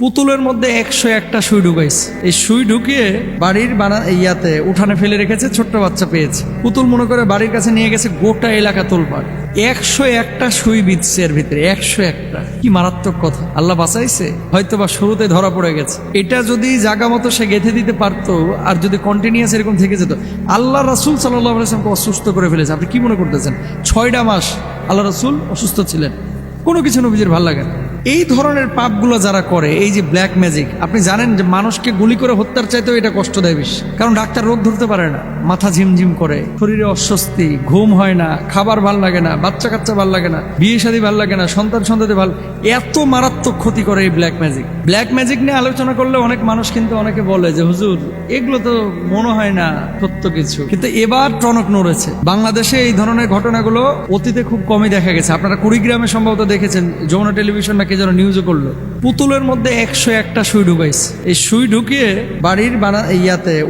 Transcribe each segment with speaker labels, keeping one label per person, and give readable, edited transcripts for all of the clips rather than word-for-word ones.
Speaker 1: পুতুলের মধ্যে 101টা সুই ঢুকাইছে। এই সুই ঢুকিয়ে বাড়ির উঠানে ফেলে রেখেছে, ছোট্ট বাচ্চা পেয়েছে। পুতুল মনে করে বাড়ির কাছে নিয়ে গেছে, গোটা এলাকা তোলপাড়। 101টা সুই বিচ্ছে এর ভিতরে, 101টা। কি মারাত্মক কথা! আল্লাহ বাঁচাইছে, হয়তো বা শুরুতে ধরা পড়ে গেছে। এটা যদি জায়গা মতো সে গেঁথে দিতে পারতো, আর যদি কন্টিনিউয়াস এরকম থেকে যেত। আল্লাহ রাসূল সাল্লাল্লাহু আলাইহি ওয়াসাল্লামকে অসুস্থ করে ফেলেছে। আপনি কি মনে করতেছেন 6টা মাস আল্লাহ রাসূল অসুস্থ ছিলেন? কোনো কিছু নবীজির ভালো লাগে না। এই ধরনের পাপগুলো যারা করে, এই যে ব্ল্যাক ম্যাজিক, আপনি জানেন যে মানুষকে গুলি করে হত্যার চাইতেও এটা কষ্ট দেয় বেশি। কারণ ডাক্তার রোগ ধরতে পারে না, মাথা ঝিমঝিম করে, শরীরে অস্বস্তি, ঘুম হয় না, খাবার ভাল লাগে না, বাচ্চা কাচ্চা ভাল লাগে না, বিয়ে শাদী ভাল লাগে না, সন্তানদের ভাল। এত মারাত্মক ক্ষতি করে এই ব্ল্যাক ম্যাজিক। ব্ল্যাক ম্যাজিক নিয়ে আলোচনা করলে অনেক মানুষ কিন্তু অনেকে বলে যে হুজুর এগুলো তো মনে হয় না সত্য কিছু। কিন্তু এবার টনক নড়েছে। বাংলাদেশে এই ধরনের ঘটনাগুলো অতীতে খুব কমই দেখা গেছে। আপনারা কুড়িগ্রামে সম্ভবত দেখেছেন, যমুনা টেলিভিশন নাকি যেন নিউজও করলো, পুতুলের মধ্যে 101টা সুই ঢুকাইছে। এই সুই ঢুকিয়ে বাড়ির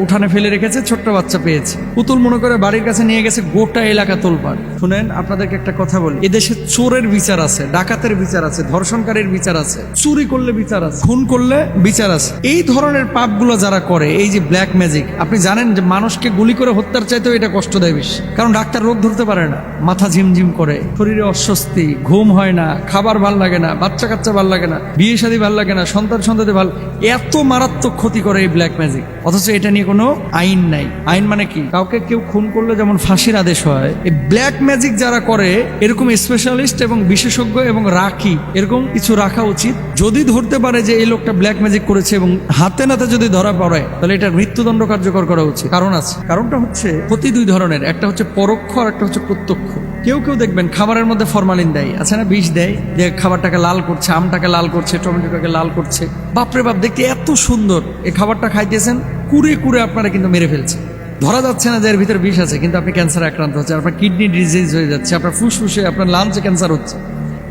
Speaker 1: উঠানে ফেলে রেখেছে, ছোট্ট বাচ্চা পেয়েছে। পুতুল মনে করে বাড়ির কাছে নিয়ে গেছে, গোটা এলাকা তোলপাড়। শুনেন, আপনাদেরকে একটা কথা বলি, এদেশে চোরের বিচার আছে, ডাকাতের বিচার আছে, ধর্ষণকারীর বিচার আছে, চুরি করলে বিচার আছে, খুন করলে বিচার আছে। এই ধরনের পাপগুলো যারা করে, এই যে ব্ল্যাক ম্যাজিক, আপনি জানেন যে মানুষকে গুলি করে হত্যার চাইতেও এটা কষ্ট দেয় বেশি। কারণ ডাক্তার রোগ ধরতে পারে না, মাথা ঝিমঝিম করে, শরীরে অস্বস্তি, ঘুম হয় না, খাবার ভাল লাগে না, বাচ্চা কাচ্চা ভাল লাগে না, বিয়ে শাদী ভাল লাগে না, সন্তানদের ভাল। এত মারাত্মক ক্ষতি করে এই ব্ল্যাক ম্যাজিক। অথচ এটা নিয়ে কোনো আইন নাই। আইন মানে কি? কাউকে কেউ খুন করলে যেমন ফাঁসির আদেশ হয়, এই ব্ল্যাক ম্যাজিক যারা করে, এরকম স্পেশালিস্ট এবং বিশেষজ্ঞ এবং রাখি, এরকম কিছু রাখা উচিত। যদি ধরতে পারে যে এই লোকটা ব্ল্যাক ম্যাজিক করেছে এবং হাতে নাতে যদি ধরা পড়ে, তাহলে এটার মৃত্যুদণ্ড কার্যকর করা উচিত। কারণ আছে, কারণটা হচ্ছে ক্ষতি দুই ধরনের, একটা হচ্ছে পরোক্ষ আর একটা হচ্ছে প্রত্যক্ষ। কেউ দেখবেন খাবারের মধ্যে ফরমালিন দেয়, আছে না, বিষ দেয়, যে খাবারটাকে লাল করছে, আমটাকে লাল করছে, টমেটোটাকে লাল করছে। বাপরে বাপ, দেখতে এত সুন্দর। এই খাবারটা খাইতেছেন, কুড়ে আপনারা কিন্তু মেরে ফেলছে। ধরা যাচ্ছে না যে এর ভিতরে বিষ আছে, কিন্তু আপনি ক্যান্সারে আক্রান্ত হচ্ছে, আপনার কিডনি ডিজিজ হয়ে যাচ্ছে, আপনার ফুসফুসে, আপনার লাঞ্চে ক্যান্সার হচ্ছে।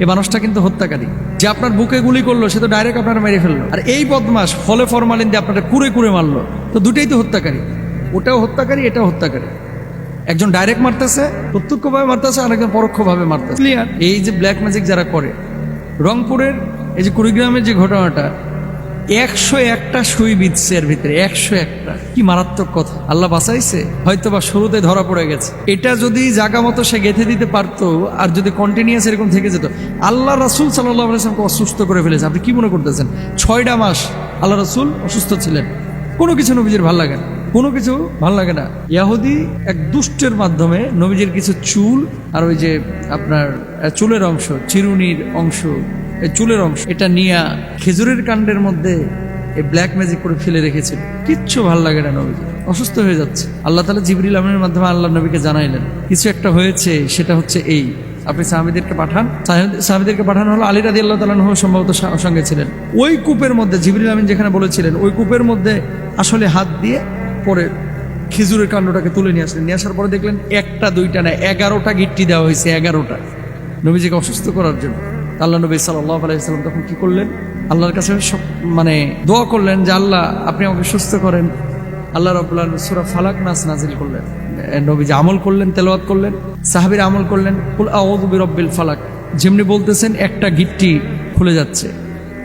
Speaker 1: এই মানুষটা কিন্তু হত্যাকারী। যে আপনার বুকে গুলি করলো, সে তো ডাইরেক্ট আপনারা মেরে ফেললো। আর এই বদমাস ফলে ফরমালিন দিয়ে আপনারা কুড়ে মারলো, তো দুটেই তো হত্যাকারী। ওটাও হত্যাকারী, এটাও হত্যাকারী। একজন ডাইরেক্ট মারতেছে, প্রত্যক্ষভাবে মারতেছে, আর একজন পরোক্ষভাবে মারতেছে। ক্লিয়ার? এই যে ব্ল্যাক ম্যাজিক যারা করে, রংপুরের এই যে কুড়িগ্রামের যে ঘটনাটা, 101টা সুই বিচ্ছে এর ভিতরে, 101টা। কি মারাত্মক কথা! আল্লাহ বাঁচাইছে, হয়তো বা শুরুতে ধরা পড়ে গেছে। এটা যদি জায়গা মতো সে গেঁথে দিতে পারতো, আর যদি কন্টিনিউয়াস এরকম থেকে যেত। আল্লাহ রাসূল সাল্লাল্লাহু আলাইহি ওয়াসাল্লামকে অসুস্থ করে ফেলেছে। আপনি কি মনে করতেছেন 6টা মাস আল্লাহ রাসূল অসুস্থ ছিলেন? কোনো কিছু নবীজির ভালো লাগে না, কোনো কিছু ভালো লাগে না। ইহুদি এক দুষ্টের মাধ্যমে নবীজির কিছু চুল, আর ওই যে আপনার চুলের অংশ, চিরুনির অংশ, এই চুলের অংশ, এটা নিয়ে খেজুরের কাণ্ডের মধ্যে এই ব্ল্যাক ম্যাজিক করে ফেলে রেখেছিল। কিচ্ছু ভালো লাগে না, নবীজি অসুস্থ হয়ে যাচ্ছে। আল্লাহ তাআলা জিবরিল আমিনের মাধ্যমে আল্লাহ নবীকে জানাইলেন কিছু একটা হয়েছে, সেটা হচ্ছে এই, আপনি সাহাবীদেরকে পাঠান। সাহাবীদেরকে পাঠানো হলো। আলী রাদিয়াল্লাহু তাআলা আনহু সম্ভবত সঙ্গে ছিলেন। ওই কূপের মধ্যে জিবরিল আমিন যেখানে বলেছিলেন, ওই কূপের মধ্যে আসলে হাত দিয়ে পরে খেজুরের কাণ্ডটাকে তুলে নিয়ে আসলেন। নিয়ে আসার পরে দেখলেন একটা দুইটা না, 11টা গিট্টি দেওয়া হয়েছে, 11টা, নবীজিকে অসুস্থ করার জন্য। আল্লাহ নবী সাল্লাল্লাহু আলাইহি ওয়াসাল্লাম তখন কি করলেন? আল্লাহর কাছে দোয়া করলেন যে আল্লাহ, আপনি আমাকে সুস্থ করেন। আল্লাহ রাব্বুল আলামিন সূরা ফালাক নাস নাজিল করলেন। নবীজি আমল করলেন, তেলাওয়াত করলেন, সাহাবীরা আমল করলেন। কুল আউযু বিরাব্বিল ফালাক যেমনি বলতেছেন, একটা গিট্টি খুলে যাচ্ছে।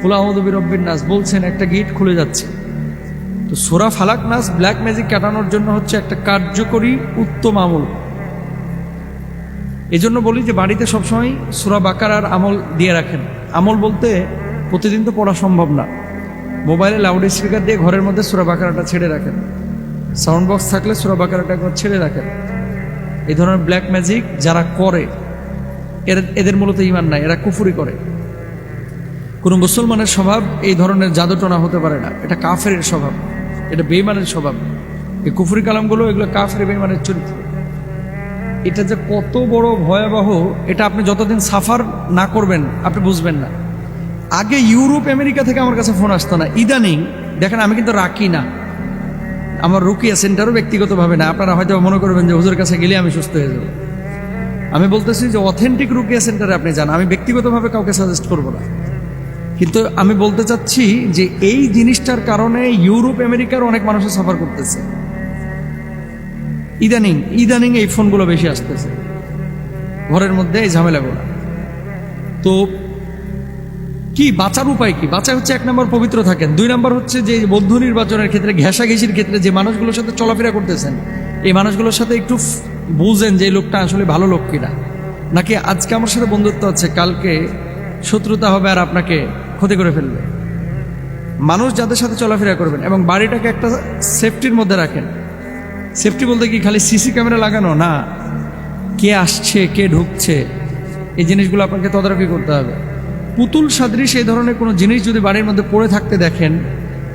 Speaker 1: কুল আউযু বিরাব্বিন নাস বলছেন, একটা গিট খুলে যাচ্ছে। তো সূরা ফালাক নাস ব্ল্যাক ম্যাজিক কাটানোর জন্য হচ্ছে একটা কার্যকরী উত্তম আমল। এই জন্য বলি যে বাড়িতে সবসময় সূরা বাকারার আমল দিয়ে রাখেন। আমল বলতে প্রতিদিন তো পড়া সম্ভব না। মোবাইলে লাউড স্পিকার দিয়ে ঘরের মধ্যে সূরা বাকারাটা ছেড়ে রাখেন। সাউন্ড বক্স থাকলে সূরা বাকারাটা একবার ছেড়ে রাখেন। এই ধরনের ব্ল্যাক ম্যাজিক যারা করে, এদের মূলত ঈমান নাই, এরা কুফরি করে। কোনো মুসলমানের স্বভাব এই ধরনের জাদুটনা হতে পারে না। এটা কাফেরের স্বভাব, এটা বেঈমানের স্বভাব। এই কুফরি কালামগুলো, এগুলো কাফের বেঈমানের চরিত্র। এটা যে কত বড় ভয়াবহ, এটা আপনি যতদিন সাফার না করবেন আপনি বুঝবেন না। আগে ইউরোপ আমেরিকা থেকে আমার কাছে ফোন আসতো না, ইদানিং দেখেন, আমি কিন্তু রাখি না, আমার রুকিয়া সেন্টারও ব্যক্তিগতভাবে না। আপনারা হয়তো মনে করবেন যে হুজুরের কাছে গেলে আমি সুস্থ হয়ে যাব। আমি বলতেছি যে অথেন্টিক রুকিয়া সেন্টারে আপনি যান, আমি ব্যক্তিগতভাবে কাউকে সাজেস্ট করবো না। কিন্তু আমি বলতে চাচ্ছি যে এই জিনিসটার কারণে ইউরোপ আমেরিকার অনেক মানুষের সাফার করতেছে। ইদানিং এই ফোনগুলো বেশি আসতেছে, ঘরের মধ্যে এই ঝামেলাগুলো। তো কি বাঁচার উপায় কি? বাঁচা হচ্ছে 1 নম্বর পবিত্র থাকেন, 2 নম্বর হচ্ছে যে বন্ধু নির্বাচনের ক্ষেত্রে ঘেঁষাঘেঁষির ক্ষেত্রে যে মানুষগুলোর সাথে চলাফেরা করতেছেন এই মানুষগুলোর সাথে একটু বুঝেন যে এই লোকটা আসলে ভালো লোক কিনা, নাকি আজকে আমার সাথে বন্ধুত্ব আছে কালকে শত্রুতা হবে আর আপনাকে ক্ষতি করে ফেলবে। মানুষ যাদের সাথে চলাফেরা করবেন এবং বাড়িটাকে একটা সেফটির মধ্যে রাখেন। সেফটি বলতে কি খালি সিসি ক্যামেরা লাগানো না, কে আসছে কে ঢুকছে এই জিনিসগুলো আপনাকে তদারকি করতে হবে। পুতুল সাদৃশ এই ধরনের কোনো জিনিস যদি বাড়ির মধ্যে পড়ে থাকতে দেখেন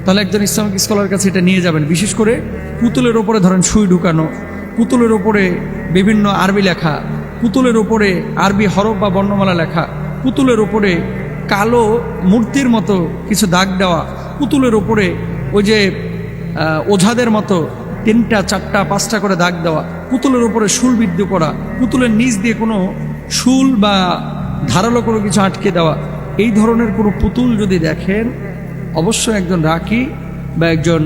Speaker 1: তাহলে একজন ইসলামিক স্কলার কাছে এটা নিয়ে যাবেন। বিশেষ করে পুতুলের ওপরে ধরেন সুই ঢুকানো, পুতুলের ওপরে বিভিন্ন আরবি লেখা, পুতুলের ওপরে আরবি হরফ বা বর্ণমালা লেখা, পুতুলের ওপরে কালো মূর্তির মতো কিছু দাগ দেওয়া, পুতুলের ওপরে ওই যে ওঝাদের মতো 3টা 4টা 5টা করে দাগ দেওয়া, পুতুলের ওপরে শুলবিদ্ধ করা, পুতুলের নিচ দিয়ে কোনো শুল বা ধারালো কোনো কিছু আটকে দেওয়া, এই ধরনের কোনো পুতুল যদি দেখেন অবশ্যই একজন রাকি বা একজন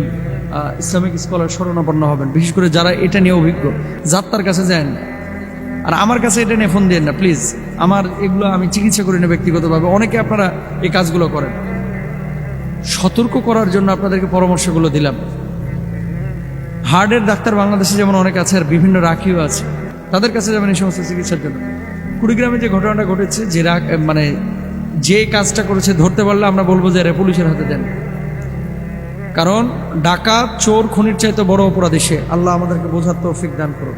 Speaker 1: ইসলামিক স্কলার শরণাপন্ন হবেন। বিশেষ করে যারা এটা নিয়ে অভিজ্ঞ, যাত্রার কাছে যান আর আমার কাছে এটা নিয়ে ফোন দিয়েন না প্লিজ। আমার এগুলো আমি চিকিৎসা করি না ব্যক্তিগতভাবে, অনেকে আপনারা এই কাজগুলো করেন। সতর্ক করার জন্য আপনাদেরকে পরামর্শগুলো দিলাম। হার্টের ডাক্তার বাংলাদেশে যেমন অনেক আছে আর বিভিন্ন রাখিও আছে, তাদের কাছে যাবেন এই সমস্ত চিকিৎসার জন্য। কুড়িগ্রামে যে ঘটনাটা ঘটেছে, যে মানে যে কাজটা করেছে ধরতে পারলে আমরা বলবো যে এরা পুলিশের হাতে দেন, কারণ ডাকাত চোর খুনির চাইতে বড় অপরাধী সে। আল্লাহ আমাদেরকে বোঝার তৌফিক দান করুন।